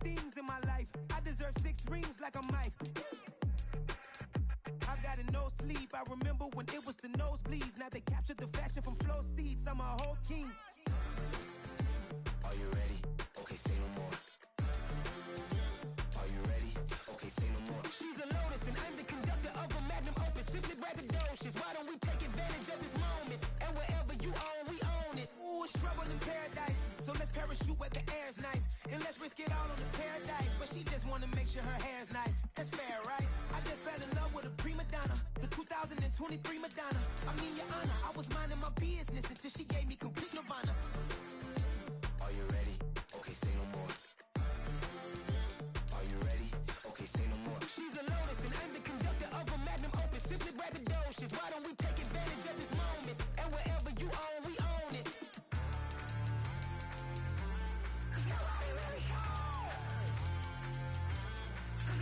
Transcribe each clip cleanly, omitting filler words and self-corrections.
things in my life. I deserve 6 rings like a Mike. I've gotten no sleep. I remember when it was the nosebleeds. Now they captured the fashion from flow seats. I'm a whole king. Are you ready? Okay, say no more. Are you ready? Okay, say no more. She's a lotus and I'm the conductor of a magnum opus. Simply braggadocious. Why don't we take advantage of this moment? And wherever you own, we own it. Ooh, it's trouble in paradise. So let's parachute where the air's nice. And let's risk it all on the paradise. But she just wanna make sure her hair's nice. That's fair, right? I just fell in love with a prima donna. The 2023 Madonna. I mean, your honor, I was minding my business until she gave me complete nirvana. Are you ready? Okay, say no more. Are you ready? Okay, say no more. She's a lotus and I'm the conductor of a magnum opus. Simply braggadocious. Why don't we take advantage of this moment? And wherever you own, we own it. Nobody really cares.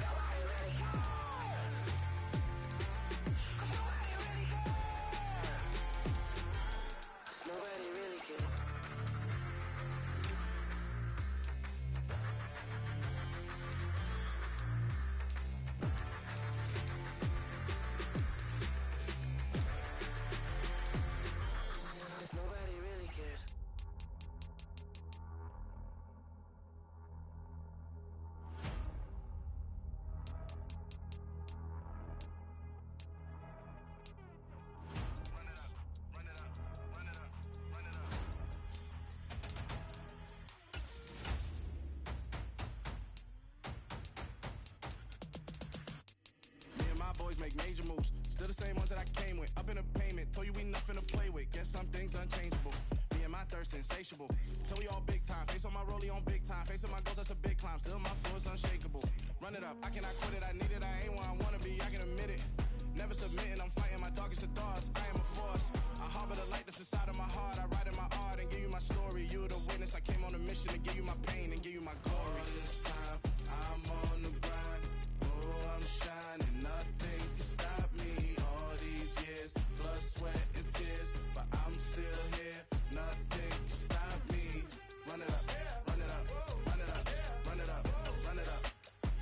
Nobody really cares. Nobody really cares. Nobody really cares. Nobody really cares. Me and my boys make major moves. Still the same ones that I came with. Up in a payment. Told you we nothing to play with. Guess some things unchangeable. Me and my thirst insatiable. Till we all big time. Face on my rollie on big time. Facing my goals, that's a big climb. Still my flow is unshakable. Run it up. I cannot quit it. I need it. I ain't where I wanna be. I can admit it. Never submitting. I'm fighting my darkest of thoughts. I am a force. I harbor the light that's inside of my heart. I write in my art and give you my story. You the witness. I came on a mission to give you my pain and give you my glory. All this time, I'm on the grind. Oh, I'm shining. Nothing can stop me. All these years, blood, sweat, and tears. But I'm still here. Nothing can stop me. Run it up, run it up, run it up, run it up, run it up.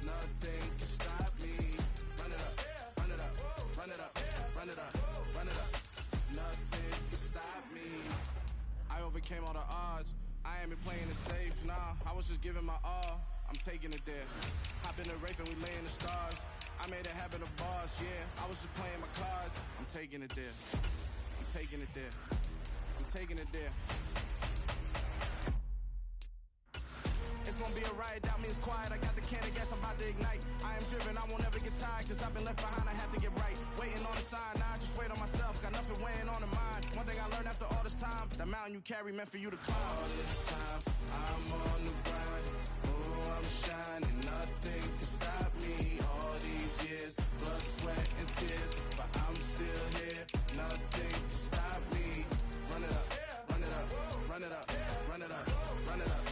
Nothing can stop me. Run it up, run it up, run it up, run it up, run it up. Nothing can stop me. I overcame all the odds. I ain't been playing it safe, nah. I was just giving my all. I'm taking it there. Hop in the Wraith and we lay in the stars. I made it happen, a boss, yeah. I was just playing my cards. I'm taking it there. I'm taking it there. I'm taking it there. It's gonna be a riot, doubt me it's quiet. I got the can of gas, I'm about to ignite. I am driven, I won't ever get tired. Cause I've been left behind, I have to get right. Waiting on the sign, now I just wait on myself. Got nothing weighing on the mind. One thing I learned after all this time, the mountain you carry meant for you to climb. All this time, I'm on the grind. Oh, I'm shining, nothing can stop me. All these years, blood, sweat, and tears. But I'm still here, nothing can stop me. Run it up, run it up, run it up, run it up, run it up.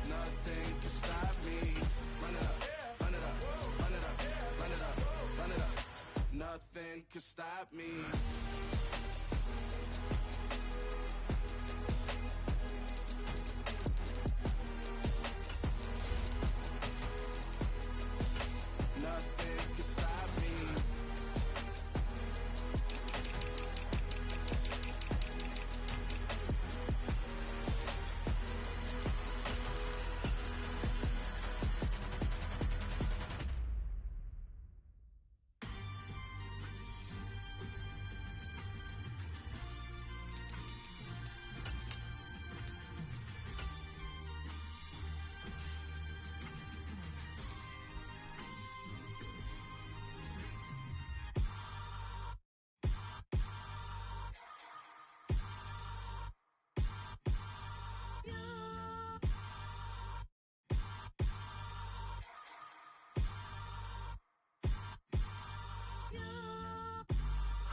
Nothing can stop me. Run it up, run it up, run it up, run it up, run it up. Nothing can stop me. Nothing can stop me.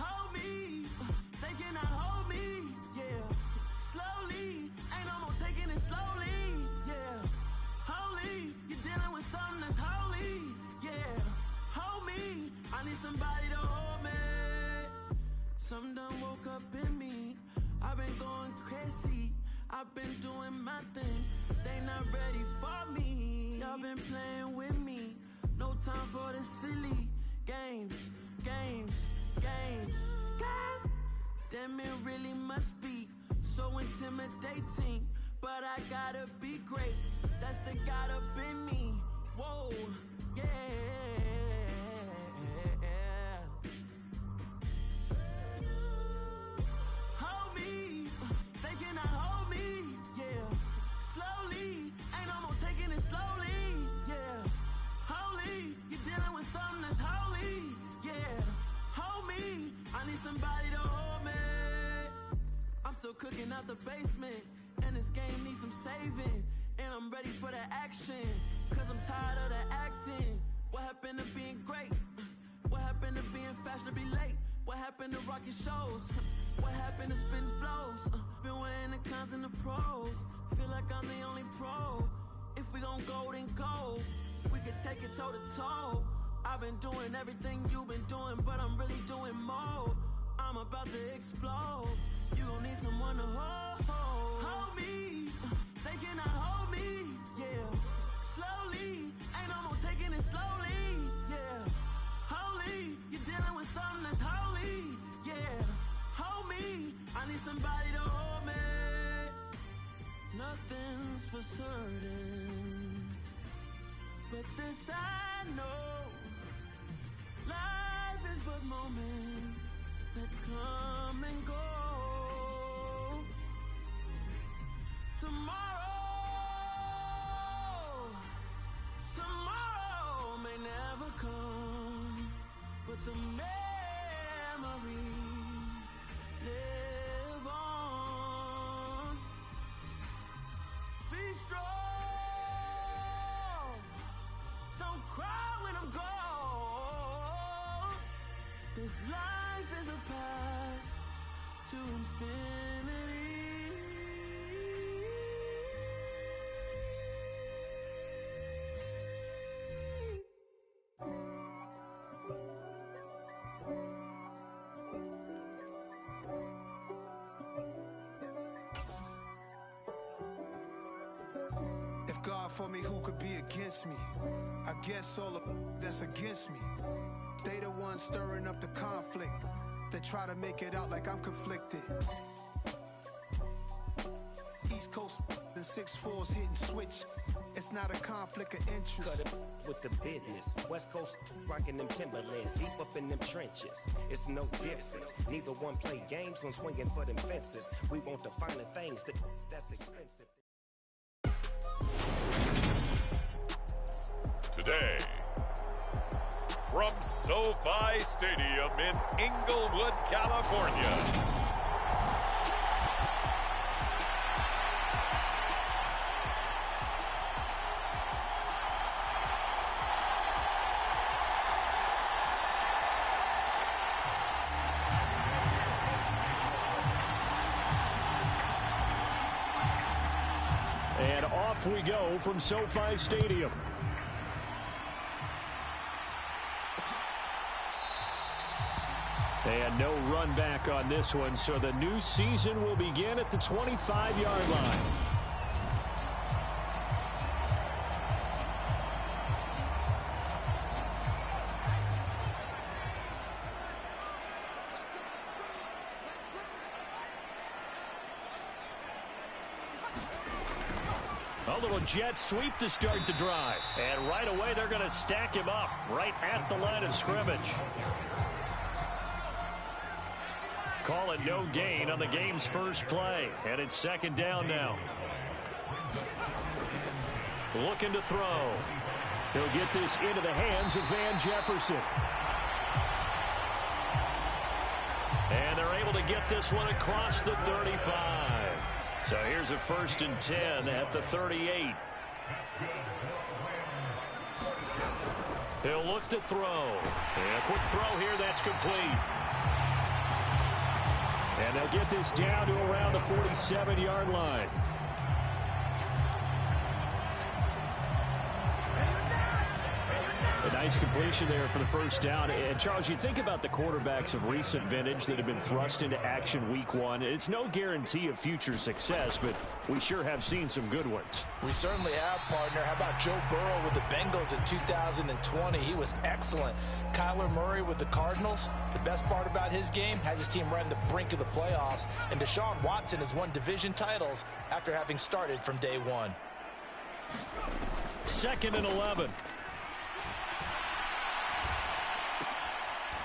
Hold me, they cannot hold me, yeah. Slowly, ain't no more taking it slowly, yeah. Holy, you're dealing with something that's holy, yeah. Hold me, I need somebody to hold me. Something done woke up in me. I've been going crazy, I've been doing my thing. They not ready for me, y'all been playing with me. No time for the silly games. Damn, it really must be so intimidating. But I gotta be great. That's the God up in me. Whoa, yeah. Hold me, they cannot hold me, yeah. Slowly, ain't no more taking it slowly, yeah. Holy, you're dealing with something that's holy, yeah. Hold me, I need somebody to hold me. I'm still cooking out the basement, and this game needs some saving. And I'm ready for the action, cause I'm tired of the acting. What happened to being great? What happened to being fashionably late? What happened to rocking shows? What happened to spitting flows? Been weighing the cons and the pros. Feel like I'm the only pro. If we gon' go, then go. We could take it toe to toe. I've been doing everything you've been doing, but I'm really doing more. I'm about to explode. You gon' need someone to hold me. They cannot hold me, yeah. Slowly, ain't no more taking it slowly, yeah. Holy, you're dealing with something that's holy, yeah. Hold me, I need somebody to hold me. Nothing's for certain, but this I know. Life is but moments that come and go. Tomorrow may never come, but the memories live on. Be strong, don't cry when I'm gone. This life is a path to infinity. If God for me, who could be against me? I guess all of that's against me. They the ones stirring up the conflict. They try to make it out like I'm conflicted. East Coast and 6'4's hitting switch. It's not a conflict of interest. Cut it with the business. West Coast rocking them Timberlands, deep up in them trenches. It's no difference. Neither one play games when swinging for them fences. We want the finer things that's expensive. Today, from SoFi Stadium in Inglewood, California. And off we go from SoFi Stadium. And no run back on this one, so the new season will begin at the 25-yard line. A little jet sweep to start the drive. And right away, they're going to stack him up right at the line of scrimmage. Call it no gain on the game's first play. And it's second down now. Looking to throw. He'll get this into the hands of Van Jefferson. And they're able to get this one across the 35. So here's a 1st and 10 at the 38. He'll look to throw. And a quick throw here, that's complete. And they'll get this down to around the 47-yard line. And Nice completion there for the first down. And, Charles, you think about the quarterbacks of recent vintage that have been thrust into action week one. It's no guarantee of future success, but we sure have seen some good ones. We certainly have, partner. How about Joe Burrow with the Bengals in 2020? He was excellent. Kyler Murray with the Cardinals. The best part about his game, has his team right on the brink of the playoffs. And Deshaun Watson has won division titles after having started from day one. 2nd and 11.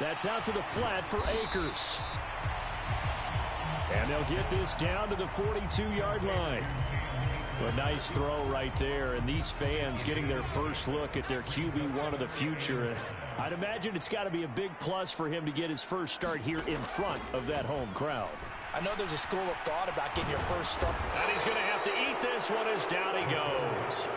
That's out to the flat for Akers. And they'll get this down to the 42-yard line. A nice throw right there, and these fans getting their first look at their QB1 of the future. I'd imagine it's got to be a big plus for him to get his first start here in front of that home crowd. I know there's a school of thought about getting your first start. And he's going to have to eat this one as down he goes.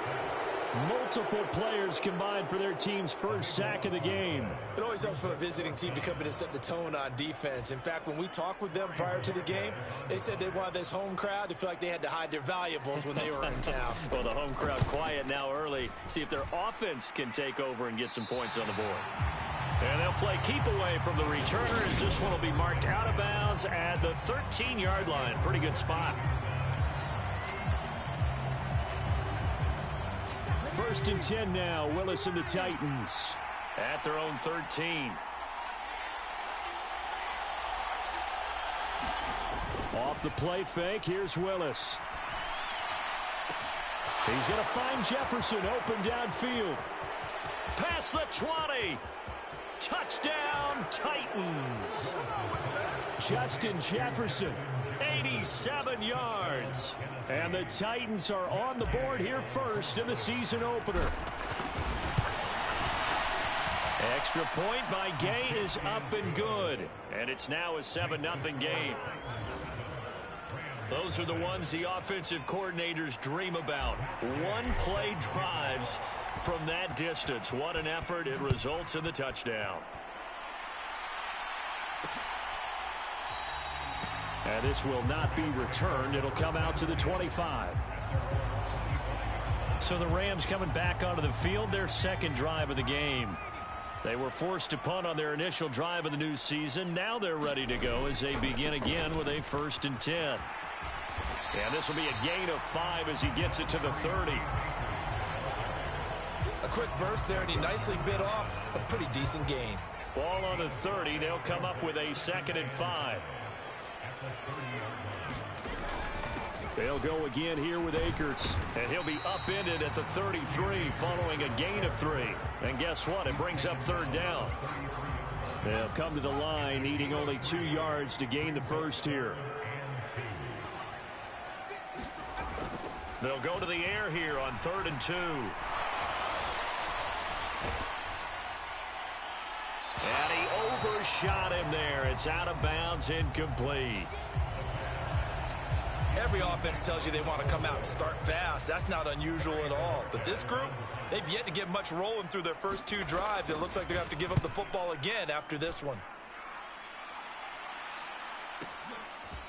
Multiple players combined for their team's first sack of the game. It always helps for a visiting team to come in and set the tone on defense. In fact, when we talked with them prior to the game, they said they wanted this home crowd to feel like they had to hide their valuables when they were in town. Well, the home crowd quiet now early. See if their offense can take over and get some points on the board. And they'll play keep away from the returner as this one will be marked out of bounds at the 13-yard line. Pretty good spot. 1st and 10 now. Willis and the Titans at their own 13. Off the play fake, here's Willis. He's going to find Jefferson open downfield. Past the 20. Touchdown, Titans. Justin Jefferson, 87 yards. And the Titans are on the board here first in the season opener. Extra point by Gay is up and good. And it's now a 7-0 game. Those are the ones the offensive coordinators dream about. One-play drives from that distance. What an effort. It results in the touchdown. And this will not be returned. It'll come out to the 25. So the Rams coming back onto the field, their second drive of the game. They were forced to punt on their initial drive of the new season. Now they're ready to go as they begin again with a 1st and 10. And this will be a gain of 5 as he gets it to the 30. A quick burst there, and he nicely bit off a pretty decent gain. Ball on the 30. They'll come up with a 2nd and 5. They'll go again here with Akers, and he'll be upended at the 33 following a gain of 3. And guess what? It brings up 3rd down. They'll come to the line needing only 2 yards to gain the first here. They'll go to the air here on 3rd and 2. And he overshot him there. It's out of bounds, incomplete. Every offense tells you they want to come out and start fast. That's not unusual at all. But this group, they've yet to get much rolling through their first 2 drives. It looks like they're going to have to give up the football again after this one.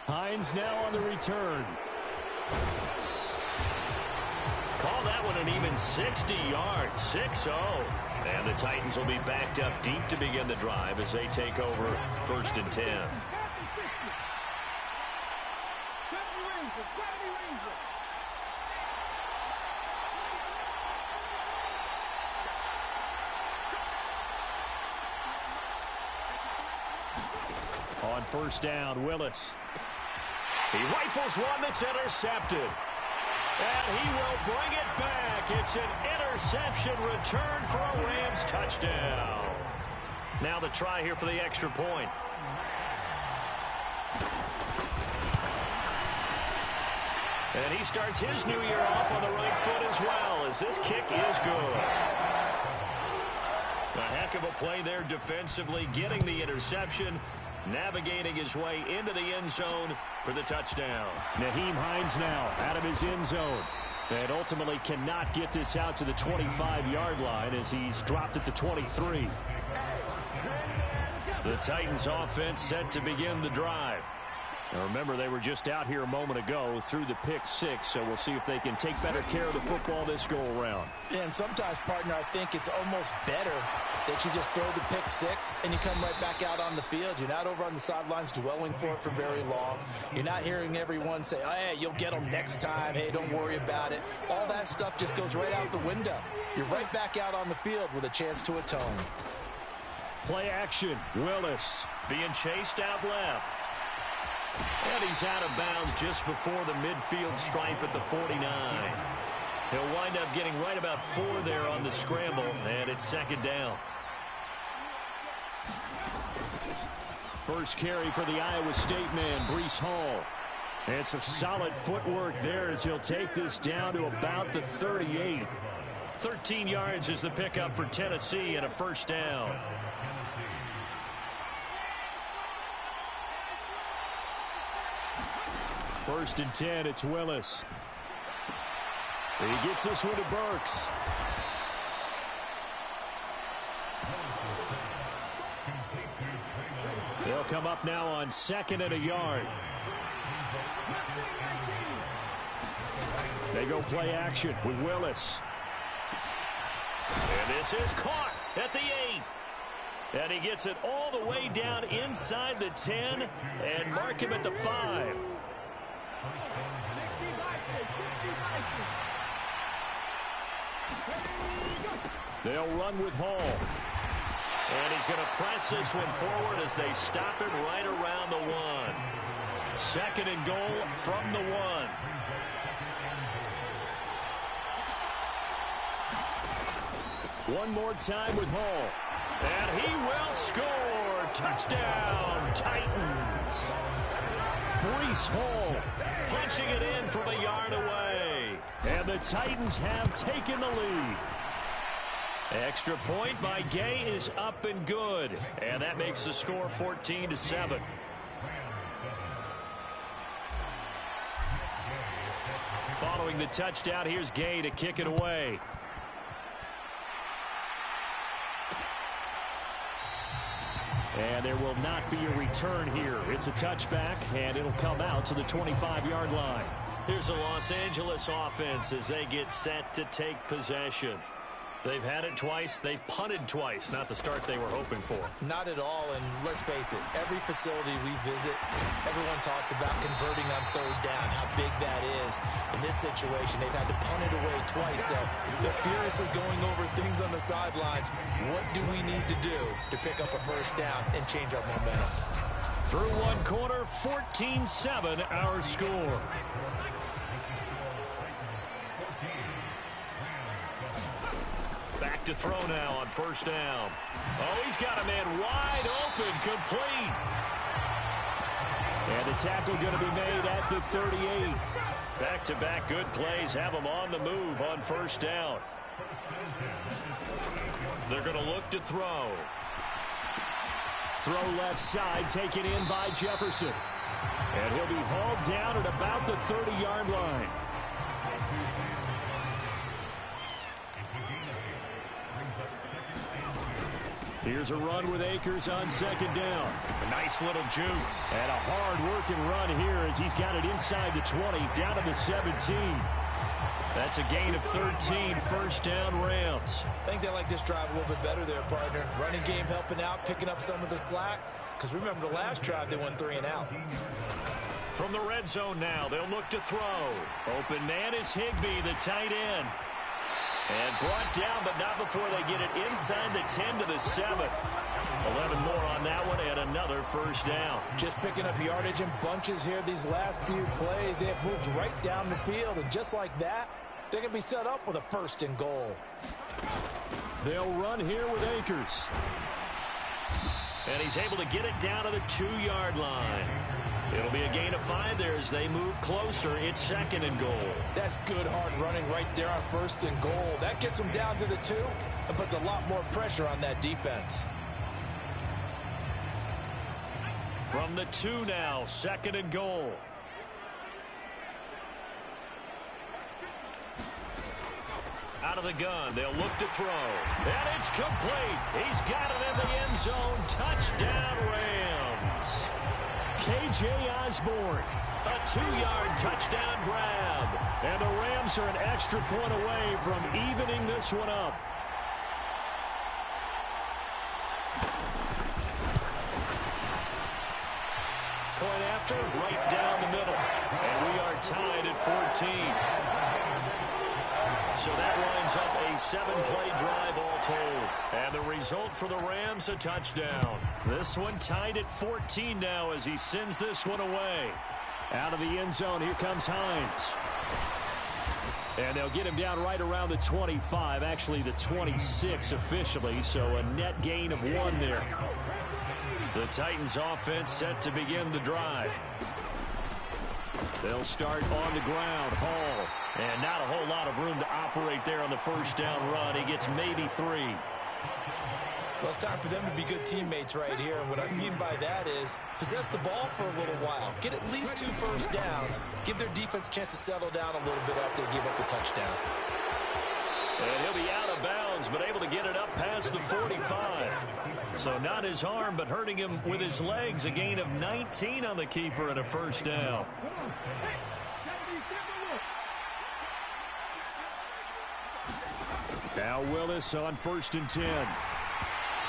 Hines now on the return. Call that one an even 60 yards, 6-0. And the Titans will be backed up deep to begin the drive as they take over 1st and 10. On 1st down, Willis. He rifles one that's intercepted. And he will bring it back. It's an interception return for a Rams touchdown. Now the try here for the extra point. And he starts his new year off on the right foot as well, as this kick is good. A heck of a play there defensively, getting the interception, navigating his way into the end zone for the touchdown. Nyheim Hines now out of his end zone. And ultimately cannot get this out to the 25-yard line as he's dropped at the 23. The Titans offense set to begin the drive. Now remember, they were just out here a moment ago through the pick six, so we'll see if they can take better care of the football this go-around. Yeah, and sometimes, partner, I think it's almost better that you just throw the pick six and you come right back out on the field. You're not over on the sidelines dwelling for it for very long. You're not hearing everyone say, oh, hey, you'll get them next time. Hey, don't worry about it. All that stuff just goes right out the window. You're right back out on the field with a chance to atone. Play action. Willis being chased out left. And he's out of bounds just before the midfield stripe at the 49. He'll wind up getting right about 4 there on the scramble, and it's second down. First carry for the Iowa State man, Breece Hall. And some solid footwork there as he'll take this down to about the 38. 13 yards is the pickup for Tennessee and a first down. First and 10, it's Willis. He gets this one to Burks. They'll come up now on 2nd and a yard. They go play action with Willis. And this is caught at the 8. And he gets it all the way down inside the 10 and mark him at the 5. They'll run with Hall. And he's going to press this one forward as they stop him right around the 1. 2nd and goal from the 1. One more time with Hall. And he will score. Touchdown, Titans. Breece Hall punching it in from a yard away. And the Titans have taken the lead. Extra point by Gay is up and good. And that makes the score 14-7. Following the touchdown, here's Gay to kick it away. And there will not be a return here. It's a touchback, and it'll come out to the 25-yard line. Here's the Los Angeles offense as they get set to take possession. They've had it twice. They've punted twice. Not the start they were hoping for. Not at all, and let's face it, every facility we visit, everyone talks about converting on 3rd down, how big that is. In this situation, they've had to punt it away twice, so they're furiously going over things on the sidelines. What do we need to do to pick up a first down and change our momentum? Through one quarter, 14-7 our score. Back to throw now on 1st down. Oh, he's got a man wide open, complete. And the tackle going to be made at the 38. Back-to-back good plays have them on the move on 1st down. They're going to look to throw. Throw left side, taken in by Jefferson. And he'll be hauled down at about the 30-yard line. Here's a run with Akers on 2nd down. A nice little juke. And a hard-working run here as he's got it inside the 20, down to the 17. That's a gain of 13, 1st down Rams. I think they like this drive a little bit better there, partner. Running game helping out, picking up some of the slack. Because remember, the last drive, they went 3 and out. From the red zone now, they'll look to throw. Open man is Higbee, the tight end. And brought down, but not before they get it inside the 10 to the 7. 11 more on that one, and another 1st down. Just picking up yardage in bunches here these last few plays. They have moved right down the field, and just like that, they're going to be set up with a 1st and goal. They'll run here with Akers. And he's able to get it down to the 2-yard line. It'll be a gain of 5 there as they move closer. It's 2nd and goal. That's good hard running right there on 1st and goal. That gets them down to the 2 and puts a lot more pressure on that defense. From the 2 now, 2nd and goal. Out of the gun, they'll look to throw. And it's complete. He's got it in the end zone. Touchdown, Rams. K.J. Osborne. A 2-yard touchdown grab. And the Rams are an extra point away from evening this one up. Point after, right down the middle. And we are tied at 14. So that lines up a 7-play drive all told. And the result for the Rams, a touchdown. This one tied at 14 now as he sends this one away. Out of the end zone, here comes Hines. And they'll get him down right around the 25, actually the 26 officially, so a net gain of 1 there. The Titans offense set to begin the drive. They'll start on the ground. Hall. And not a whole lot of room to operate there on the first down run. He gets maybe 3. Well, it's time for them to be good teammates right here. And what I mean by that is possess the ball for a little while. Get at least 2 first downs. Give their defense a chance to settle down a little bit after they give up the touchdown. And he'll be out of bounds, but able to get it up past the 45. So not his arm, but hurting him with his legs. A gain of 19 on the keeper and a first down. Now Willis on 1st and 10.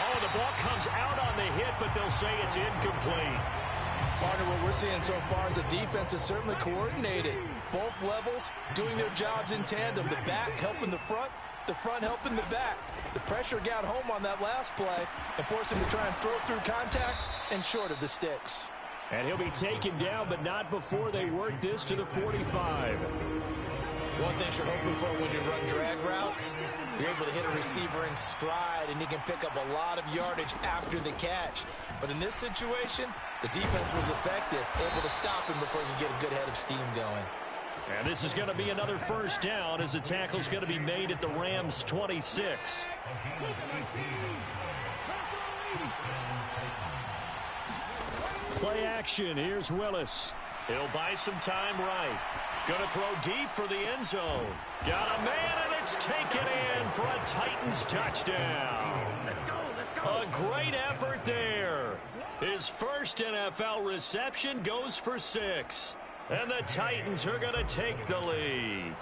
Oh, the ball comes out on the hit, but they'll say it's incomplete. Partner, what we're seeing so far is the defense is certainly coordinated. Both levels doing their jobs in tandem. The back helping the front helping the back. The pressure got home on that last play and forced him to try and throw through contact and short of the sticks. And he'll be taken down, but not before they work this to the 45. One thing you're hoping for when you run drag routes, you're able to hit a receiver in stride, and you can pick up a lot of yardage after the catch. But in this situation, the defense was effective, able to stop him before he could get a good head of steam going. And this is going to be another first down as the tackle's going to be made at the Rams' 26. Play action. Here's Willis. He'll buy some time right. Going to throw deep for the end zone. Got a man, and it's taken in for a Titans touchdown. A great effort there. His first NFL reception goes for 6. And the Titans are going to take the lead.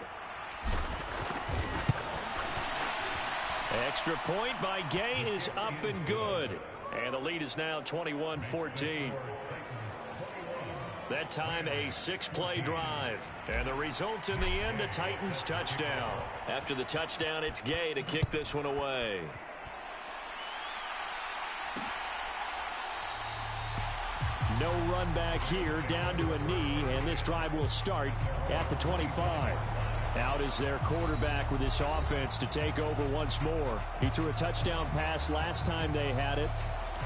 Extra point by Gay is up and good. And the lead is now 21-14. That time a 6-play drive. And the result in the end, a Titans touchdown. After the touchdown, it's Gay to kick this one away. No run back here, down to a knee, and this drive will start at the 25. Out is their quarterback with this offense to take over once more. He threw a touchdown pass last time they had it.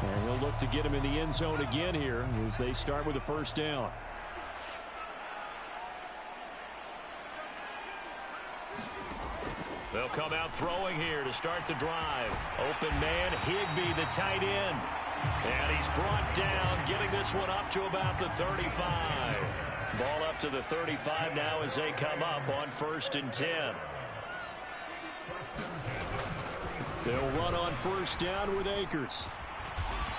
And he'll look to get him in the end zone again here as they start with a first down. They'll come out throwing here to start the drive. Open man, Higbee, the tight end. And he's brought down, getting this one up to about the 35. Ball up to the 35 now as they come up on 1st and 10. They'll run on first down with Akers.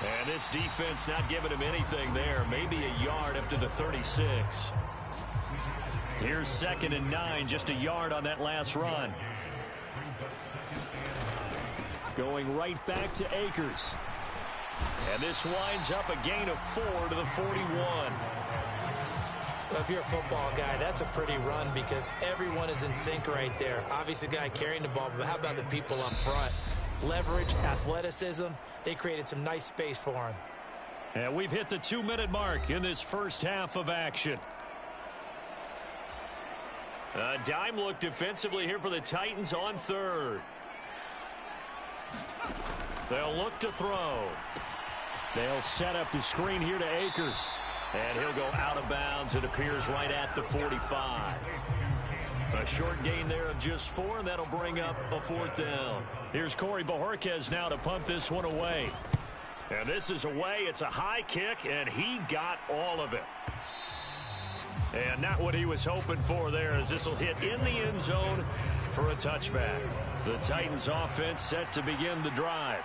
And this defense not giving him anything there. Maybe a yard up to the 36. Here's 2nd and 9, just a yard on that last run. Going right back to Akers. And this winds up a gain of 4 to the 41. Well, if you're a football guy, that's a pretty run because everyone is in sync right there. Obviously, the guy carrying the ball, but how about the people up front? Leverage, athleticism, they created some nice space for him. And we've hit the 2-minute mark in this first half of action. A dime look defensively here for the Titans on 3rd. They'll look to throw. They'll set up the screen here to Akers. And he'll go out of bounds. It appears right at the 45. A short gain there of just 4, and that'll bring up a 4th down. Here's Corey Bojorquez now to punt this one away. And this is away. It's a high kick, and he got all of it. And not what he was hoping for there, as this will hit in the end zone for a touchback. The Titans offense set to begin the drive.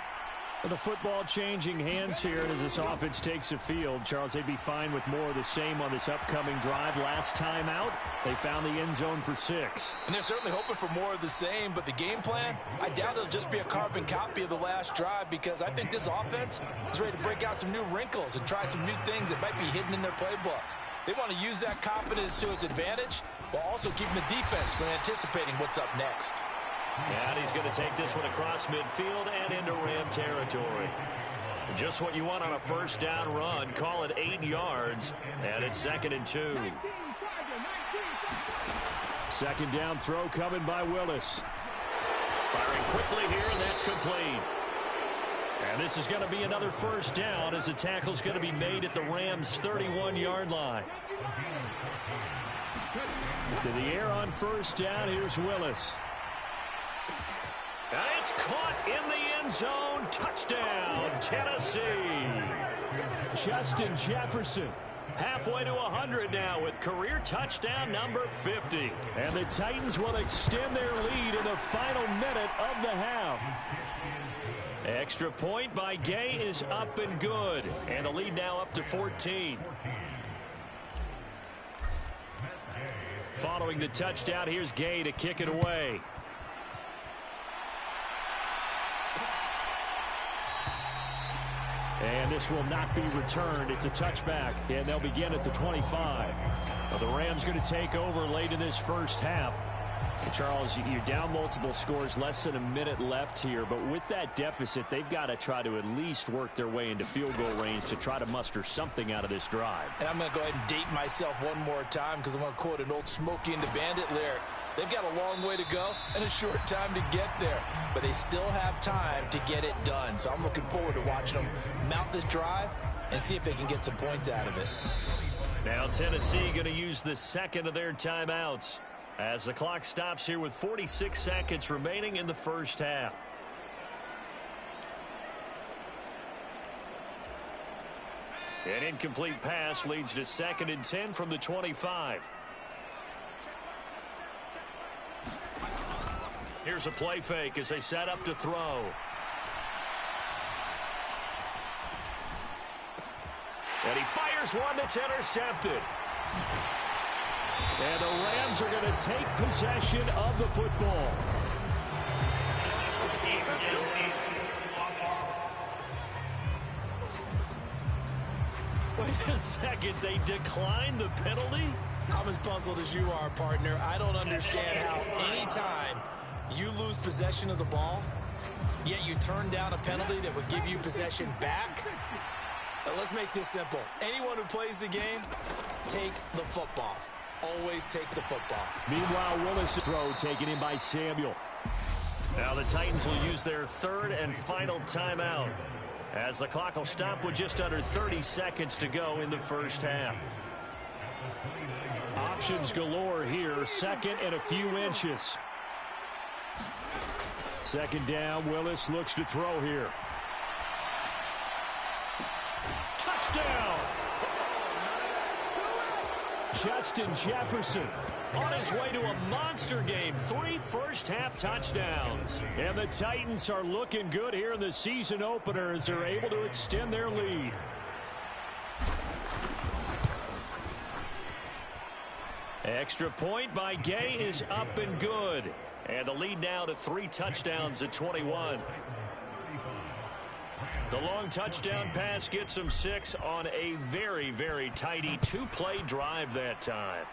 The football changing hands here as this offense takes the field. Charles, they'd be fine with more of the same on this upcoming drive. Last time out, they found the end zone for 6. And they're certainly hoping for more of the same, but the game plan, I doubt it'll just be a carbon copy of the last drive, because I think this offense is ready to break out some new wrinkles and try some new things that might be hidden in their playbook. They want to use that confidence to its advantage while also keeping the defense from anticipating what's up next. And he's going to take this one across midfield and into Ram territory. Just what you want on a first down run. Call it 8 yards, and it's 2nd and 2. Second down throw coming by Willis. Firing quickly here, and that's complete. And this is going to be another first down as the tackle's going to be made at the Rams' 31-yard line. To the air on first down, here's Willis. And it's caught in the end zone. Touchdown, Tennessee. Justin Jefferson, halfway to 100 now with career touchdown number 50. And the Titans will extend their lead in the final minute of the half. Extra point by Gay is up and good. And the lead now up to 14. Following the touchdown, here's Gay to kick it away. And this will not be returned. It's a touchback, and they'll begin at the 25. Now the Rams going to take over late in this first half. And Charles, you're down multiple scores, less than a minute left here. But with that deficit, they've got to try to at least work their way into field goal range to try to muster something out of this drive. And I'm going to go ahead and date myself one more time because I want to quote an old Smokey and the Bandit lyric. They've got a long way to go and a short time to get there, but they still have time to get it done. So I'm looking forward to watching them mount this drive and see if they can get some points out of it. Now Tennessee going to use the second of their timeouts as the clock stops here with 46 seconds remaining in the first half. An incomplete pass leads to 2nd and 10 from the 25. Here's a play fake as they set up to throw. And he fires one that's intercepted. And the Rams are going to take possession of the football. Wait a second, they declined the penalty? I'm as puzzled as you are, partner. I don't understand how anytime you lose possession of the ball, yet you turn down a penalty that would give you possession back. Let's make this simple. Anyone who plays the game, take the football. Always take the football. Meanwhile, Willis' throw taken in by Samuel. Now the Titans will use their third and final timeout as the clock will stop with just under 30 seconds to go in the first half. Options galore here. Second and a few inches. Second down, Willis looks to throw here. Touchdown! Justin Jefferson on his way to a monster game. 3 first-half touchdowns. And the Titans are looking good here in the season opener as they're able to extend their lead. Extra point by Gay is up and good. And the lead now to 3 touchdowns at 21. The long touchdown pass gets them 6 on a very, very tidy 2-play drive that time.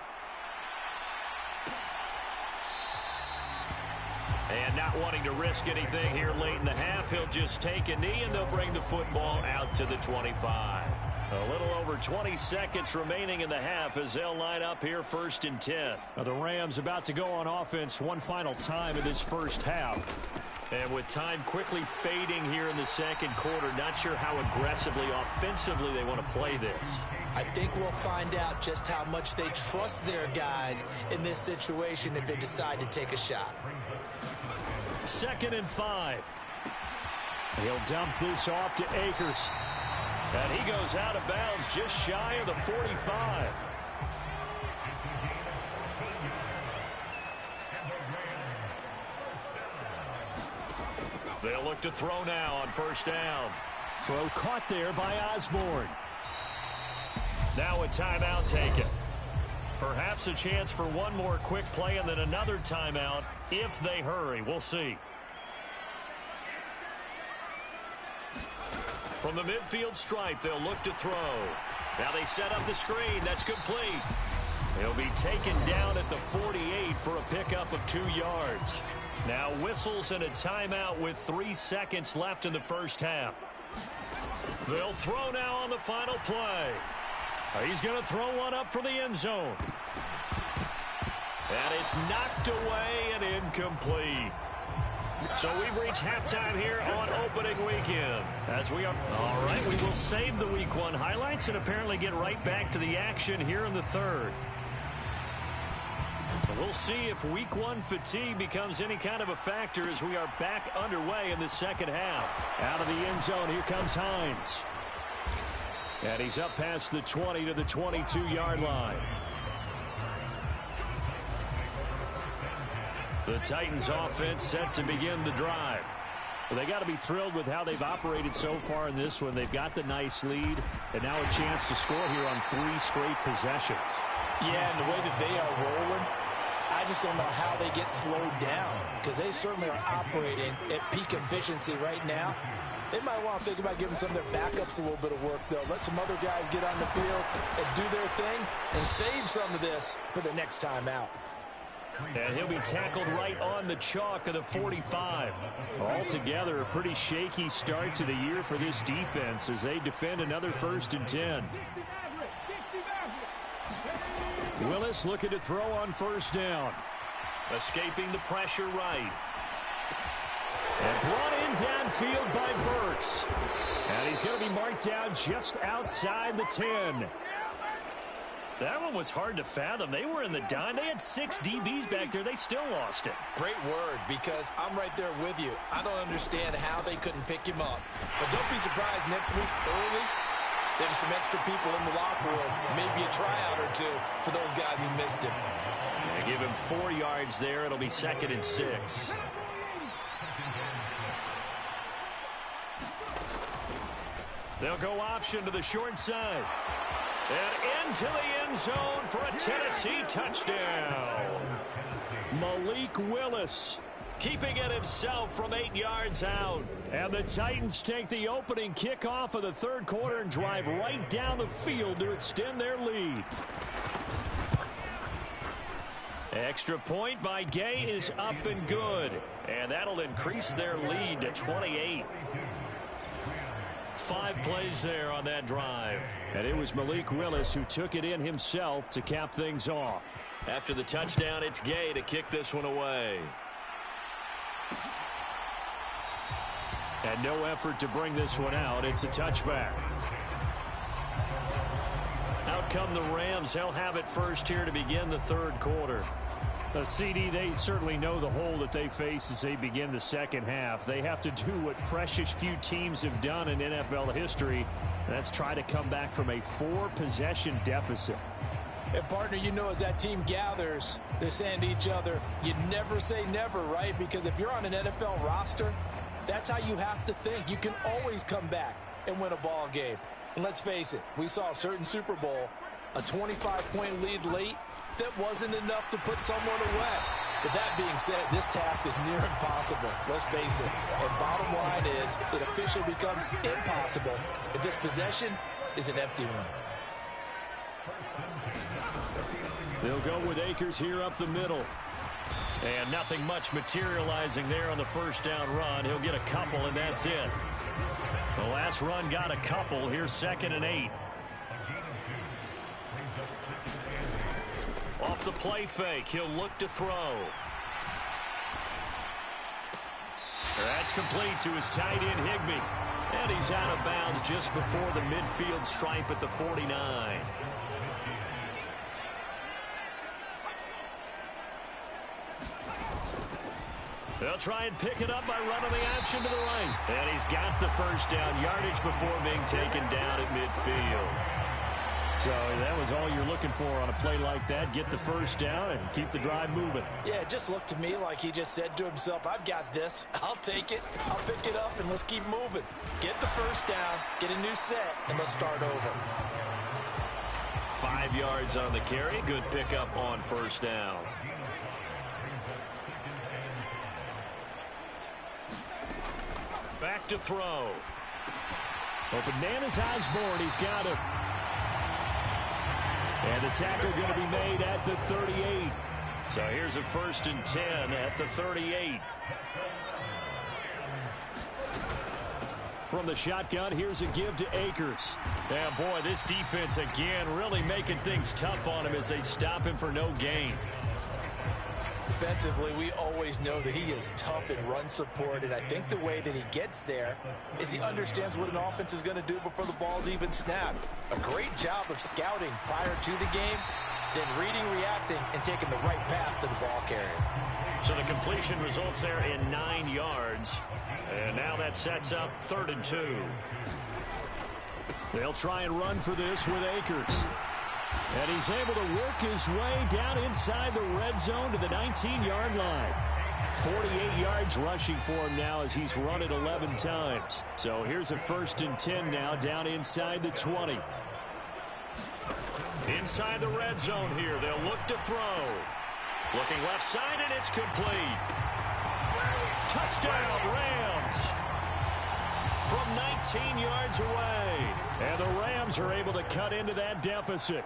And not wanting to risk anything here late in the half, he'll just take a knee and they'll bring the football out to the 25. A little over 20 seconds remaining in the half as they'll line up here 1st and 10. Now the Rams about to go on offense one final time in this first half. And with time quickly fading here in the second quarter, not sure how aggressively, offensively they want to play this. I think we'll find out just how much they trust their guys in this situation if they decide to take a shot. 2nd and 5. He'll dump this off to Akers. And he goes out of bounds just shy of the 45. They'll look to throw now on first down. Throw caught there by Osborne. Now a timeout taken. Perhaps a chance for one more quick play and then another timeout if they hurry. We'll see. From the midfield stripe, they'll look to throw. Now they set up the screen. That's complete. He'll be taken down at the 48 for a pickup of 2 yards. Now whistles and a timeout with 3 seconds left in the first half. They'll throw now on the final play. He's going to throw one up for the end zone. And it's knocked away and incomplete. So we've reached halftime here on opening weekend. As we are, all right, we will save the Week 1 highlights and apparently get right back to the action here in the third. We'll see if Week 1 fatigue becomes any kind of a factor as we are back underway in the second half. Out of the end zone, here comes Hines. And he's up past the 20 to the 22-yard line. The Titans offense set to begin the drive. Well, they got to be thrilled with how they've operated so far in this one. They've got the nice lead, and now a chance to score here on 3 straight possessions. Yeah, and the way that they are rolling, I just don't know how they get slowed down, because they certainly are operating at peak efficiency right now. They might want to think about giving some of their backups a little bit of work, though. Let some other guys get on the field and do their thing and save some of this for the next time out. And he'll be tackled right on the chalk of the 45. Altogether, a pretty shaky start to the year for this defense as they defend another 1st and 10. Willis looking to throw on first down. Escaping the pressure right. And brought in downfield by Burks. And he's going to be marked down just outside the 10. That one was hard to fathom. They were in the dime. They had 6 DBs back there. They still lost it. Great word, because I'm right there with you. I don't understand how they couldn't pick him up. But don't be surprised next week early, there's some extra people in the locker room, maybe a tryout or 2 for those guys who missed him. They give him 4 yards there. It'll be 2nd and 6. They'll go option to the short side. And into the end zone for a Tennessee touchdown. Malik Willis keeping it himself from 8 yards out. And the Titans take the opening kickoff of the third quarter and drive right down the field to extend their lead. Extra point by Gay is up and good. And that'll increase their lead to 28. 5 plays there on that drive. And it was Malik Willis who took it in himself to cap things off. After the touchdown, it's Gay to kick this one away. And no effort to bring this one out. It's a touchback. Out come the Rams. They'll have it first here to begin the third quarter. CD, they certainly know the hole that they face as they begin the second half. They have to do what precious few teams have done in NFL history. That's try to come back from a 4-possession deficit. And, partner, you know, as that team gathers, they're saying to each other, you never say never, right? Because if you're on an NFL roster, that's how you have to think. You can always come back and win a ball game. And let's face it, we saw a certain Super Bowl, a 25-point lead late, that wasn't enough to put someone away. But that being said, this task is near impossible. Let's face it. And bottom line is, it officially becomes impossible if this possession is an empty one. They'll go with Akers here up the middle. And nothing much materializing there on the first down run. He'll get a couple, and that's it. The last run got a couple. Here's 2nd and 8. Off the play fake, he'll look to throw. That's complete to his tight end, Higbee. And he's out of bounds just before the midfield stripe at the 49. They'll try and pick it up by running the option to the right. And he's got the first down, yardage before being taken down at midfield. So that was all you're looking for on a play like that. Get the first down and keep the drive moving. Yeah, it just looked to me like he just said to himself, I've got this. I'll take it. I'll pick it up, and let's keep moving. Get the first down, get a new set, and let's start over. 5 yards on the carry. Good pickup on first down. Back to throw. Open man is Osborne. He's got him. And the tackle going to be made at the 38. So here's a 1st and 10 at the 38. From the shotgun, here's a give to Akers. And boy, this defense again really making things tough on him as they stop him for no gain. Defensively, we always know that he is tough in run support, and I think the way that he gets there is he understands what an offense is going to do before the ball's even snapped. A great job of scouting prior to the game, then reading, reacting, and taking the right path to the ball carrier. So the completion results there in 9 yards, and now that sets up 3rd and 2. They'll try and run for this with Akers. And he's able to work his way down inside the red zone to the 19-yard line. 48 yards rushing for him now as he's run it 11 times. So here's a 1st and 10 now down inside the 20. Inside the red zone here. They'll look to throw. Looking left side, and it's complete. Touchdown, Rams. From 19 yards away. And the Rams are able to cut into that deficit.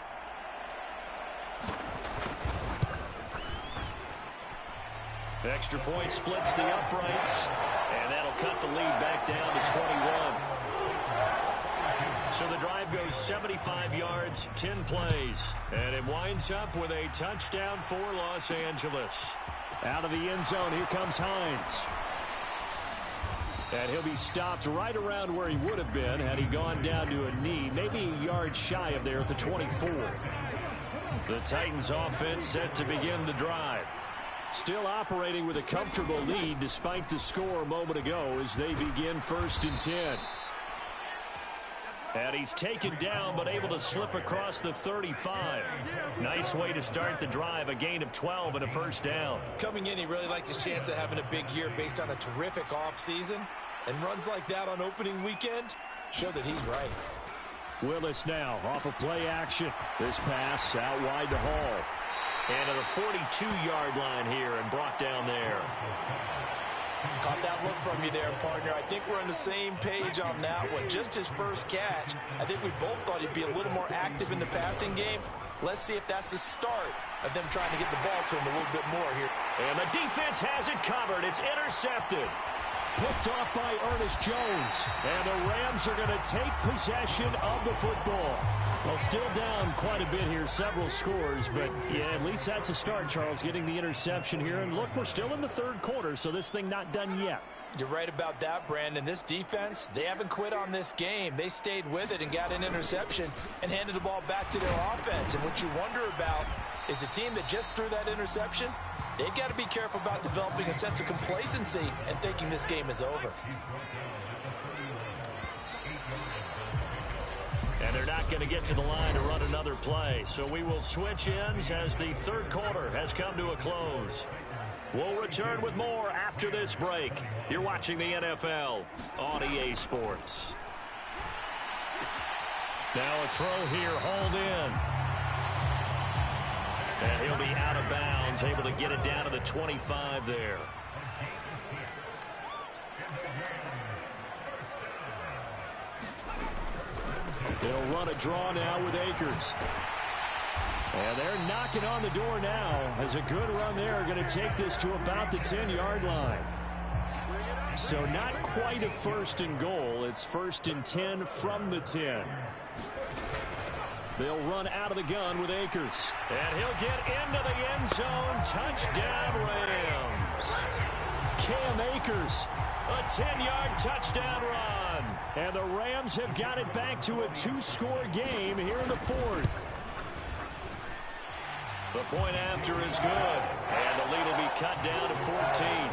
Extra point splits the uprights, and that'll cut the lead back down to 21. So the drive goes 75 yards, 10 plays, and it winds up with a touchdown for Los Angeles. Out of the end zone, here comes Hines. And he'll be stopped right around where he would have been had he gone down to a knee, maybe a yard shy of there at the 24. The Titans offense set to begin the drive. Still operating with a comfortable lead despite the score a moment ago as they begin 1st and 10. And he's taken down but able to slip across the 35. Nice way to start the drive, a gain of 12 and a 1st down. Coming in, he really liked his chance of having a big year based on a terrific offseason. And runs like that on opening weekend show that he's right. Willis now off of play action. This pass out wide to Hall. And at the 42-yard line here and brought down there. Caught that look from you there, partner. I think we're on the same page on that one. Just his first catch. I think we both thought he'd be a little more active in the passing game. Let's see if that's the start of them trying to get the ball to him a little bit more here. And the defense has it covered. It's intercepted. Picked off by Ernest Jones. And the Rams are going to take possession of the football. Well, still down quite a bit here, several scores, but yeah, at least that's a start, Charles, getting the interception here. And look, we're still in the 3rd quarter, so this thing not done yet. You're right about that, Brandon. This defense, they haven't quit on this game. They stayed with it and got an interception and handed the ball back to their offense. And what you wonder about is the team that just threw that interception, they've got to be careful about developing a sense of complacency and thinking this game is over. And they're not going to get to the line to run another play. So we will switch ends as the 3rd quarter has come to a close. We'll return with more after this break. You're watching the NFL on EA Sports. Now a throw here, hauled in. And he'll be out of bounds, able to get it down to the 25 there. They'll run a draw now with Akers. And they're knocking on the door now as a good run there. Going to take this to about the 10-yard line. So not quite a 1st and goal. It's 1st and 10 from the 10. They'll run out of the gun with Akers. And he'll get into the end zone. Touchdown, Rams. Cam Akers, a 10-yard touchdown run. And the Rams have got it back to a 2-score game here in the 4th. The point after is good. And the lead will be cut down to 14.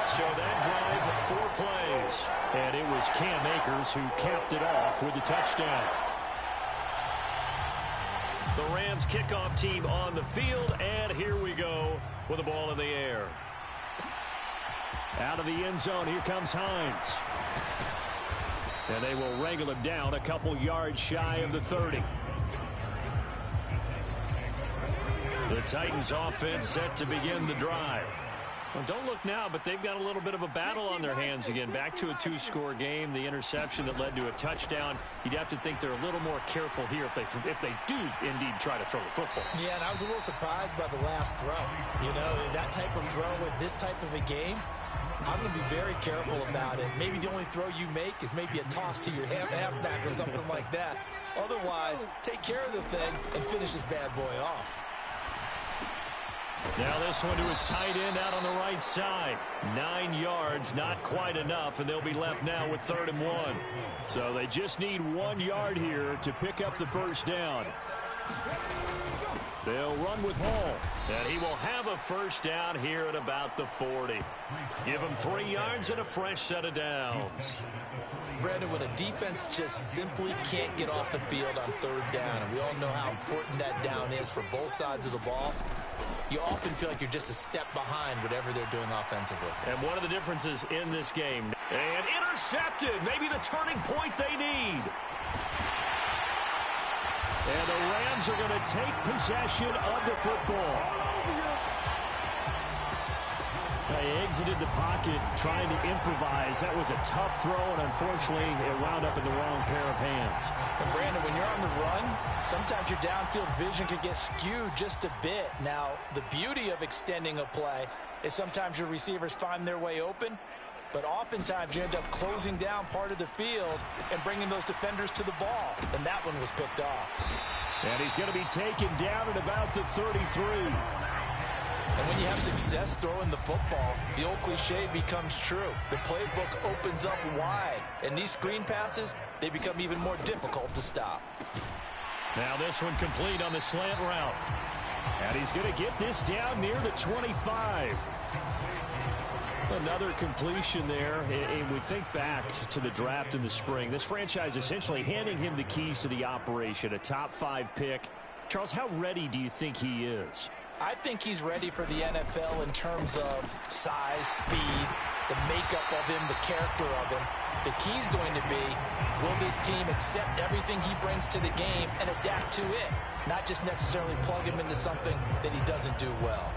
So that drive, 4 plays. And it was Cam Akers who capped it off with the touchdown. Rams kickoff team on the field, and here we go with the ball in the air. Out of the end zone, here comes Hines. And they will wrangle him down a couple yards shy of the 30. The Titans offense set to begin the drive. Well, don't look now, but they've got a little bit of a battle on their hands again. Back to a 2-score game. The interception that led to a touchdown. You'd have to think they're a little more careful here if they do indeed try to throw the football. Yeah, and I was a little surprised by the last throw. You know, that type of throw with this type of a game, I'm going to be very careful about it. Maybe the only throw you make is maybe a toss to your halfback or something like that. Otherwise, take care of the thing and finish this bad boy off. Now this one to his tight end out on the right side. 9 yards, not quite enough, and they'll be left now with 3rd and 1. So they just need 1 yard here to pick up the first down. They'll run with Hall, and he will have a first down here at about the 40. Give him 3 yards and a fresh set of downs. Brandon, when a defense just simply can't get off the field on 3rd down, and we all know how important that down is for both sides of the ball, you often feel like you're just a step behind whatever they're doing offensively. And one of the differences in this game, and intercepted, maybe the turning point they need. And the Rams are going to take possession of the football. They exited the pocket trying to improvise. That was a tough throw, and unfortunately, it wound up in the wrong pair of hands. And Brandon, when you're on the run, sometimes your downfield vision can get skewed just a bit. Now, the beauty of extending a play is sometimes your receivers find their way open, but oftentimes you end up closing down part of the field and bringing those defenders to the ball. And that one was picked off. And he's going to be taken down at about the 33. And when you have success throwing the football, the old cliche becomes true. The playbook opens up wide, and these screen passes, they become even more difficult to stop. Now this one complete on the slant route. And he's going to get this down near the 25. Another completion there. And we think back to the draft in the spring. This franchise essentially handing him the keys to the operation, a top 5 pick. Charles, how ready do you think he is? I think he's ready for the NFL in terms of size, speed, the makeup of him, the character of him. The key's going to be, will this team accept everything he brings to the game and adapt to it, not just necessarily plug him into something that he doesn't do well.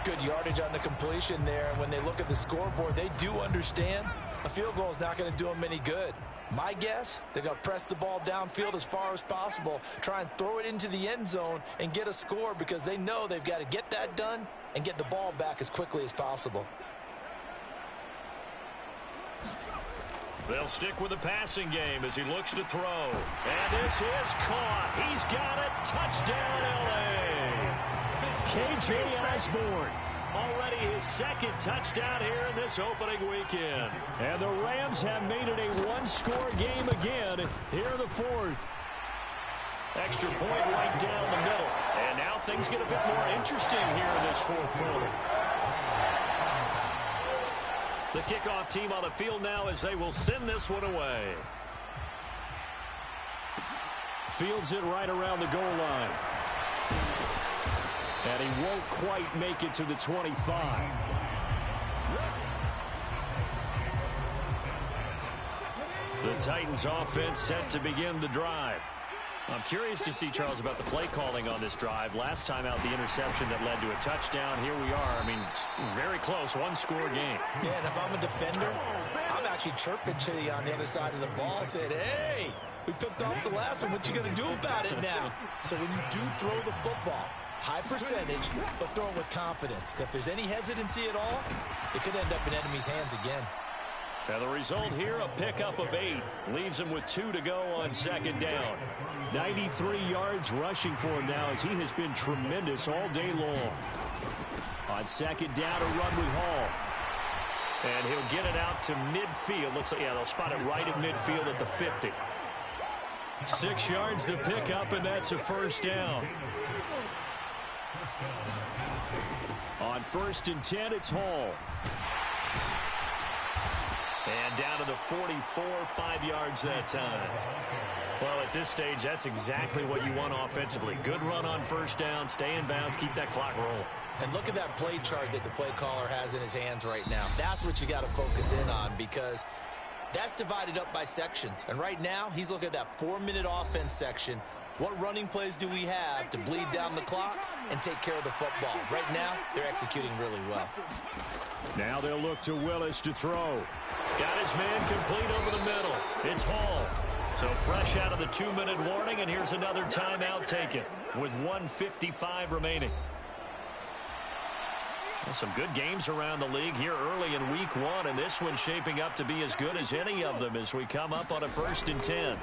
Good yardage on the completion there. When they look at the scoreboard, they do understand a field goal is not going to do them any good. My guess, they're going to press the ball downfield as far as possible, try and throw it into the end zone and get a score because they know they've got to get that done and get the ball back as quickly as possible. They'll stick with the passing game as he looks to throw. And this is caught. He's got it. Touchdown, L.A. K.J. Osborne. Already his 2nd touchdown here in this opening weekend. And the Rams have made it a 1-score game again here in the 4th. Extra point right down the middle. And now things get a bit more interesting here in this 4th quarter. The kickoff team on the field now as they will send this one away. Fields it right around the goal line. And he won't quite make it to the 25. The Titans offense set to begin the drive. I'm curious to see, Charles, about the play calling on this drive. Last time out, the interception that led to a touchdown. Here we are. I mean, very close, 1-score game. Yeah, and if I'm a defender, I'm actually chirping to you on the other side of the ball, saying, hey, we picked off the last one. What you going to do about it now? So when you do throw the football, high percentage, but throw it with confidence. Because if there's any hesitancy at all, it could end up in enemy's hands again. Now the result here, a pickup of 8. Leaves him with 2 to go on 2nd down. 93 yards rushing for him now as he has been tremendous all day long. On 2nd down, a run with Hall. And he'll get it out to midfield. Looks like, yeah, they'll spot it right at midfield at the 50. 6 yards the pickup, and that's a first down. On 1st and 10, it's Hall. And down to the 44, 5 yards that time. Well, at this stage, that's exactly what you want offensively. Good run on first down, stay in bounds, keep that clock rolling. And look at that play chart that the play caller has in his hands right now. That's what you got to focus in on, because that's divided up by sections. And right now, he's looking at that 4-minute offense section. What running plays do we have to bleed down the clock and take care of the football? Right now, they're executing really well. Now they'll look to Willis to throw. Got his man complete over the middle. It's Hall. So fresh out of the 2-minute warning, and here's another timeout taken with 1:55 remaining. Well, some good games around the league here early in week 1, and this one's shaping up to be as good as any of them as we come up on a 1st and 10.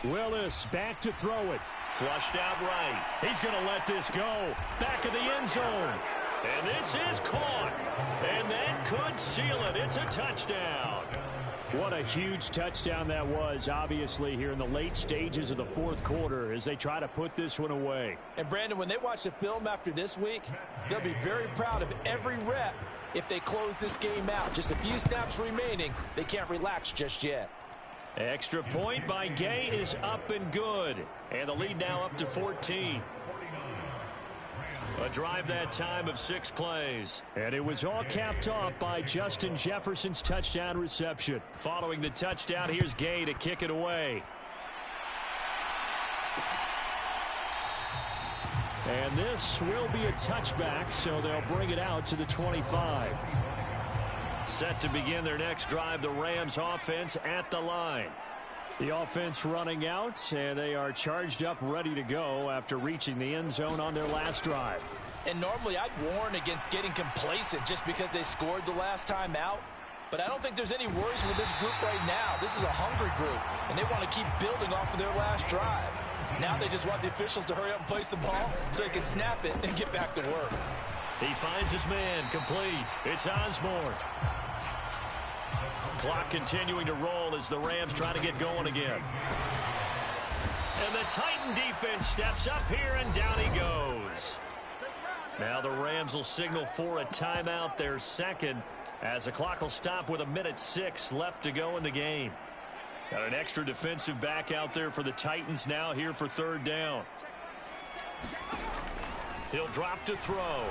Willis back to throw it. Flushed out right. He's going to let this go. Back of the end zone. And this is caught. And that could seal it. It's a touchdown. What a huge touchdown that was, obviously, here in the late stages of the 4th quarter as they try to put this one away. And, Brandon, when they watch the film after this week, they'll be very proud of every rep if they close this game out. Just a few snaps remaining. They can't relax just yet. Extra point by Gay is up and good. And the lead now up to 14. A drive that time of 6 plays. And it was all capped off by Justin Jefferson's touchdown reception. Following the touchdown, here's Gay to kick it away. And this will be a touchback, so they'll bring it out to the 25. Set to begin their next drive, the Rams offense at the line. The offense running out, and they are charged up, ready to go after reaching the end zone on their last drive. And normally I'd warn against getting complacent just because they scored the last time out. But I don't think there's any worries with this group right now. This is a hungry group, and they want to keep building off of their last drive. Now they just want the officials to hurry up and place the ball so they can snap it and get back to work. He finds his man complete. It's Osborne. Clock continuing to roll as the Rams try to get going again. And the Titan defense steps up here, and down he goes. Now the Rams will signal for a timeout, their second, as the clock will stop with 1:06 left to go in the game. Got an extra defensive back out there for the Titans now here for 3rd down. He'll drop to throw.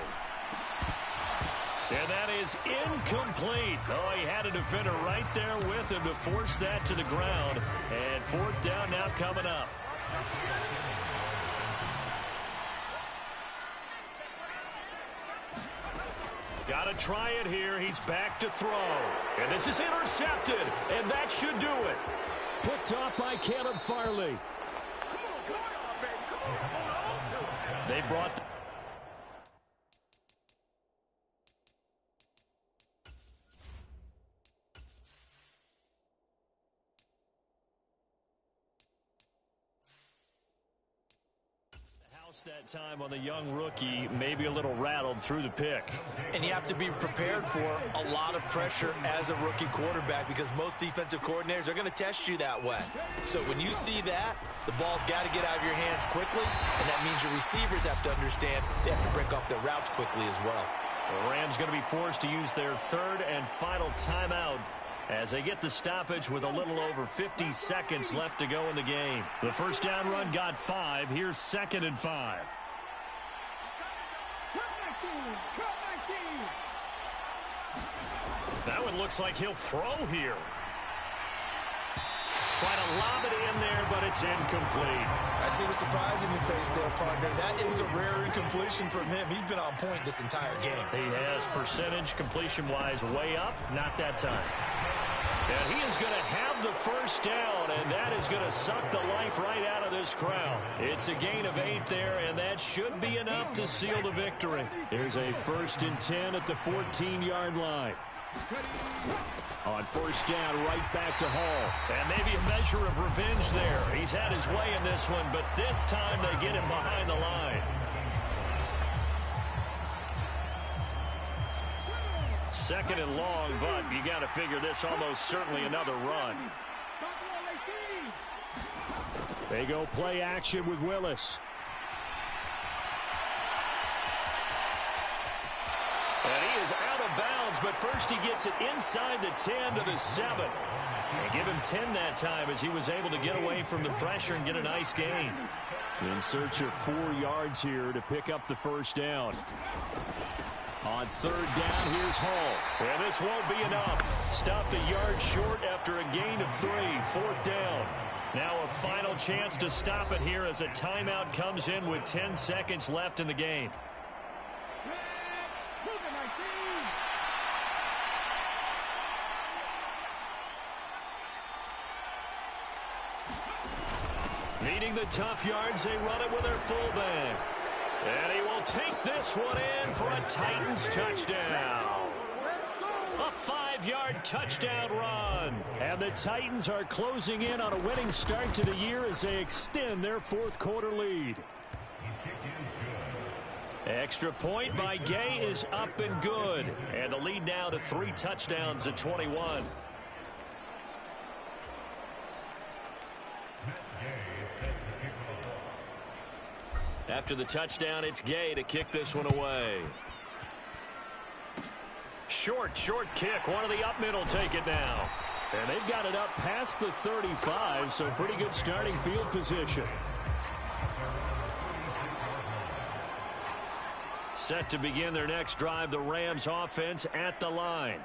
And that is incomplete. Oh, he had a defender right there with him to force that to the ground. And 4th down now coming up. Got to try it here. He's back to throw. And this is intercepted. And that should do it. Picked off by Caleb Farley. They brought... that time on the young rookie, maybe a little rattled through the pick. And you have to be prepared for a lot of pressure as a rookie quarterback, because most defensive coordinators are going to test you that way. So when you see that, the ball's got to get out of your hands quickly, and that means your receivers have to understand they have to break off their routes quickly as well. The Rams going to be forced to use their 3rd and final timeout as they get the stoppage with a little over 50 seconds left to go in the game. The 1st down run got 5. Here's 2nd and 5. That one looks like he'll throw here. Try to lob it in there, but it's incomplete. I see the surprise in your face there, partner. That is a rare incompletion from him. He's been on point this entire game. He has percentage completion-wise way up, not that time. And he is going to have the 1st down, and that is going to suck the life right out of this crowd. It's a gain of 8 there, and that should be enough to seal the victory. Here's a 1st and 10 at the 14-yard line. On 1st down, right back to Hall. And maybe a measure of revenge there. He's had his way in this one, but this time they get him behind the line. 2nd and long, but you got to figure this almost certainly another run. They go play action with Willis. And he is out of bounds, but first he gets it inside the 10 to the 7. And give him 10 that time as he was able to get away from the pressure and get a nice gain. In search of 4 yards here to pick up the first down. On third down, here's Hall. And this won't be enough. Stopped a yard short after a gain of 3. Fourth down. Now a final chance to stop it here as a timeout comes in with 10 seconds left in the game. Needing the tough yards, they run it with their fullback. And he will take this one in for a Titans touchdown. A 5-yard touchdown run. And the Titans are closing in on a winning start to the year as they extend their fourth quarter lead. Extra point by Gay is up and good. And the lead now to 3 touchdowns at 21. After the touchdown, it's Gay to kick this one away. Short kick. One of the up middle take it now. And they've got it up past the 35, so pretty good starting field position. Set to begin their next drive, the Rams offense at the line.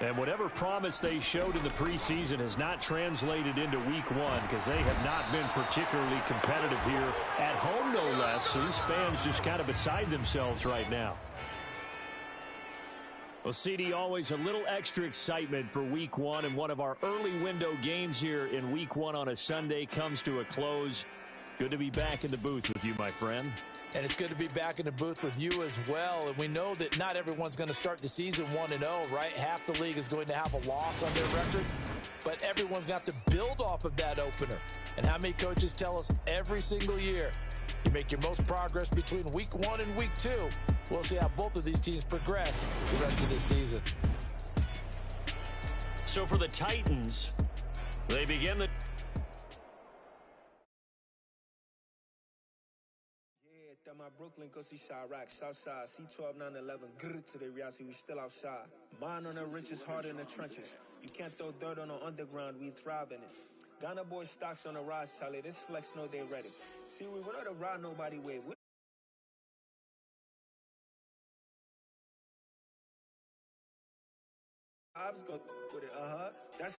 And whatever promise they showed in the preseason has not translated into week 1 because they have not been particularly competitive here at home, no less. So these fans just kind of beside themselves right now. Well, CD, always a little extra excitement for week 1, and one of our early window games here in week 1 on a Sunday comes to a close. Good to be back in the booth with you, my friend. And it's good to be back in the booth with you as well. And we know that not everyone's going to start the season 1-0, right? Half the league is going to have a loss on their record. But everyone's got to build off of that opener. And how many coaches tell us every single year, you make your most progress between week 1 and week 2. We'll see how both of these teams progress the rest of this season. So for the Titans, they begin the... My Brooklyn, go see Chirac, Southside, C12, 911, grr to the reality, we still outside. Bond on the riches, heart in the trenches. You can't throw dirt on the underground, we thrive in it. Ghana boys stocks on the rise, Charlie, this flex know they ready. See, we went on to ride nobody with. I was going with it, that's